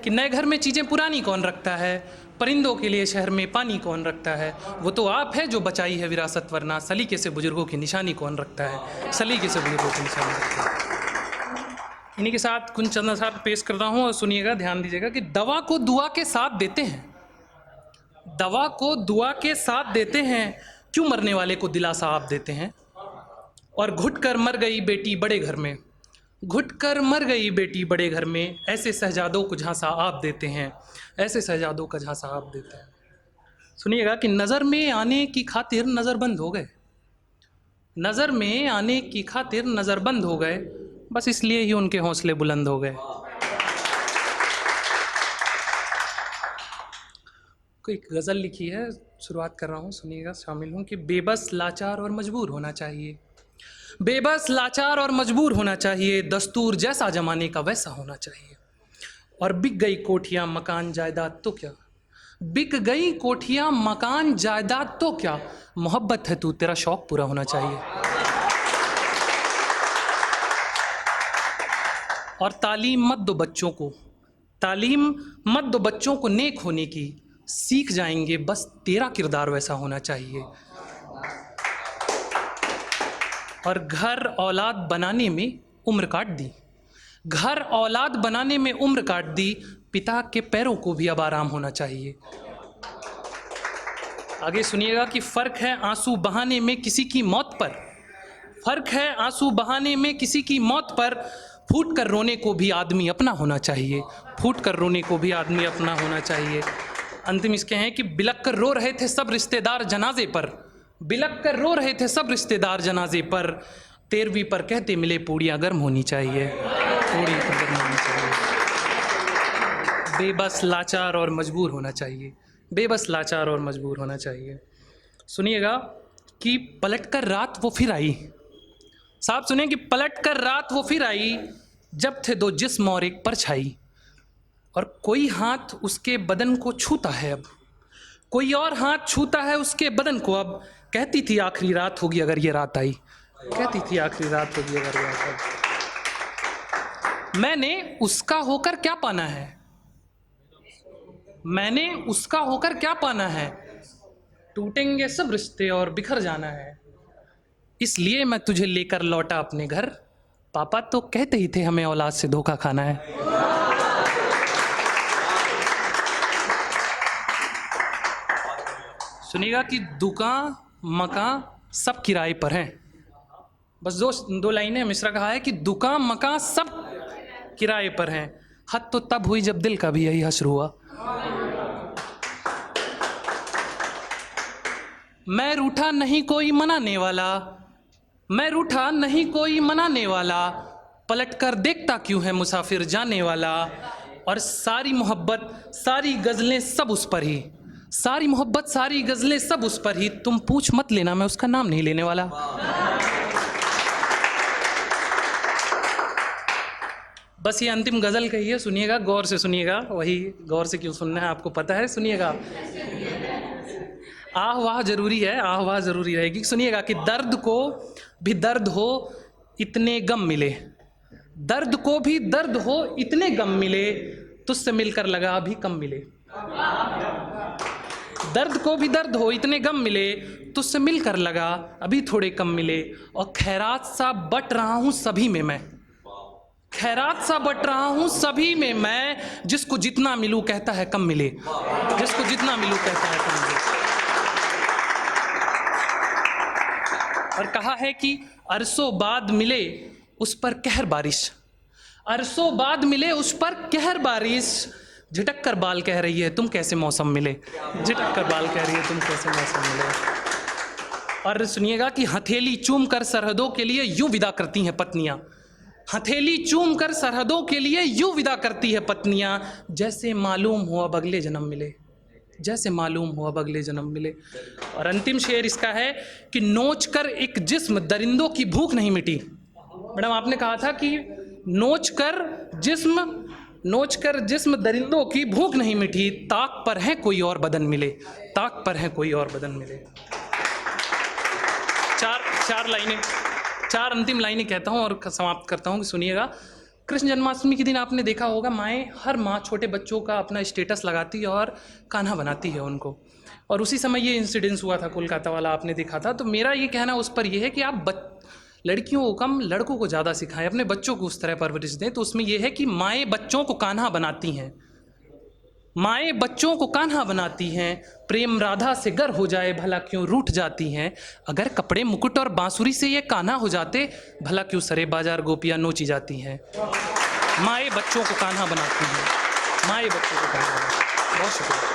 कि नए घर में चीज़ें पुरानी कौन रखता है, परिंदों के लिए शहर में पानी कौन रखता है, वो तो आप है जो बचाई है विरासत, वरना सलीके से बुजुर्गों की निशानी कौन रखता है, सलीके से बुजुर्गों की निशानी रखता है। इन्हीं के साथ कुछ चंद अशार पेश करता हूँ और सुनिएगा, ध्यान दीजिएगा कि दवा को दुआ के साथ देते हैं, दवा को दुआ के साथ देते हैं, क्यों मरने वाले को दिलासा आप देते हैं। और घुट कर मर गई बेटी बड़े घर में, घुट कर मर गई बेटी बड़े घर में, ऐसे शहजादों को झांसा आप देते हैं, ऐसे शहजादों का झांसा आप देते हैं। सुनिएगा कि नज़र में आने की खातिर नज़रबंद हो गए, नज़र में आने की खातिर नज़रबंद हो गए, बस इसलिए ही उनके हौसले बुलंद हो गए। कोई गज़ल लिखी है, शुरुआत कर रहा हूँ, सुनिएगा, शामिल हूँ कि बेबस लाचार और मजबूर होना चाहिए, बेबस लाचार और मजबूर होना चाहिए, दस्तूर जैसा जमाने का वैसा होना चाहिए। और बिक गई कोठियाँ मकान जायदाद तो क्या, बिक गई कोठियाँ मकान जायदाद तो क्या, मोहब्बत है तू तेरा शौक पूरा होना चाहिए। और तालीम मत दो बच्चों को, तालीम मत दो बच्चों को नेक होने की, सीख जाएंगे बस तेरा किरदार वैसा होना चाहिए। और घर औलाद बनाने में उम्र काट दी, घर औलाद बनाने में उम्र काट दी, पिता के पैरों को भी अब आराम होना चाहिए। आगे सुनिएगा कि फ़र्क है आंसू बहाने में किसी की मौत पर, फ़र्क है आंसू बहाने में किसी की मौत पर, फूट कर रोने को भी आदमी अपना होना चाहिए, फूट कर रोने को भी आदमी अपना होना चाहिए। अंतिम इसके हैं कि बिलक कर रो रहे थे सब रिश्तेदार जनाजे पर, बिलक कर रो रहे थे सब रिश्तेदार जनाजे पर, 13वीं पर कहते मिले पूड़ियाँ गर्म होनी चाहिए, पूड़ियाँ गर्म होनी चाहिए। बेबस लाचार और मजबूर होना चाहिए, बेबस लाचार और मजबूर होना चाहिए। सुनिएगा कि पलट कर रात वो फिर आई, साहब सुनिए कि पलट कर रात वो फिर आई, जब थे दो जिस्म और एक परछाई, और कोई हाथ उसके बदन को छूता है अब, कोई और हाथ छूता है उसके बदन को अब, कहती थी आखिरी रात होगी अगर ये रात आई, कहती थी आखिरी रात होगी अगर ये रात आई। मैंने उसका होकर क्या पाना है, मैंने उसका होकर क्या पाना है, टूटेंगे सब रिश्ते और बिखर जाना है, इसलिए मैं तुझे लेकर लौटा अपने घर, पापा तो कहते ही थे हमें औलाद से धोखा खाना है। सुनिएगा कि दुकान मकान सब किराए पर हैं, बस दो लाइनें मिश्रा कहा है कि दुकान मकान सब किराए पर हैं, हद तो तब हुई जब दिल का भी यही हश्र हुआ। मैं रूठा नहीं कोई मनाने वाला, मैं रूठा नहीं कोई मनाने वाला, पलट कर देखता क्यों है मुसाफिर जाने वाला, और सारी मोहब्बत सारी गज़लें सब उस पर ही, सारी मोहब्बत सारी गज़लें सब उस पर ही, तुम पूछ मत लेना मैं उसका नाम नहीं लेने वाला। बस ये अंतिम गज़ल कही है, सुनिएगा, गौर से सुनिएगा, वही गौर से क्यों सुनना है आपको पता है, सुनिएगा। आह वाह जरूरी है, आह वाह जरूरी रहेगी। सुनिएगा कि दर्द को भी दर्द हो इतने गम मिले, दर्द को भी दर्द हो इतने गम मिले, तुझसे मिलकर लगा अभी कम मिले, दर्द को भी दर्द हो इतने गम मिले, तुझसे मिलकर लगा अभी थोड़े कम मिले, और खैरात सा बट रहा हूँ सभी में मैं, खैरात सा बट रहा हूँ सभी में मैं, जिसको जितना मिलूँ कहता है कम मिले, जिसको जितना मिलूँ कहता है कम मिले। और कहा है कि अरसों बाद मिले उस पर कहर बारिश, अरसों बाद मिले उस पर कहर बारिश, झटक कर बाल कह रही है तुम कैसे मौसम मिले, झटक कर बाल कह रही है तुम कैसे मौसम मिले। और सुनिएगा कि हथेली चूम कर सरहदों के लिए यूं विदा करती हैं पत्नियां, हथेली चूम कर सरहदों के लिए यूं विदा करती है पत्नियां, जैसे मालूम हो अब अगले जन्म मिले, जैसे मालूम हो अब अगले जन्म मिले। और अंतिम शेर इसका है कि नोच कर एक जिस्म दरिंदों की भूख नहीं मिटी। मैडम आपने कहा था कि नोच कर जिस्म दरिंदों की भूख नहीं मिटी, ताक पर है कोई और बदन मिले, ताक पर है कोई और बदन मिले। चार अंतिम लाइनें कहता हूँ और समाप्त करता हूँ कि सुनिएगा। कृष्ण जन्माष्टमी के दिन आपने देखा होगा हर माँ छोटे बच्चों का अपना स्टेटस लगाती है और कान्हा बनाती है उनको, और उसी समय ये इंसिडेंस हुआ था कोलकाता वाला, आपने देखा था। तो मेरा ये कहना उस पर यह है कि आप लड़कियों को कम लड़कों को ज़्यादा सिखाएं, अपने बच्चों को उस तरह परवरिश दें। तो उसमें यह है कि माएँ बच्चों को कान्हा बनाती हैं, माएँ बच्चों को कान्हा बनाती हैं, प्रेम राधा से गर हो जाए भला क्यों रूठ जाती हैं, अगर कपड़े मुकुट और बांसुरी से ये कान्हा हो जाते भला क्यों सरे बाजार गोपियाँ नोची जाती हैं। माएँ बच्चों को कान्हा बनाती हैं, माएँ बच्चों को कान्हा बनाती हैं। बहुत शुक्रिया।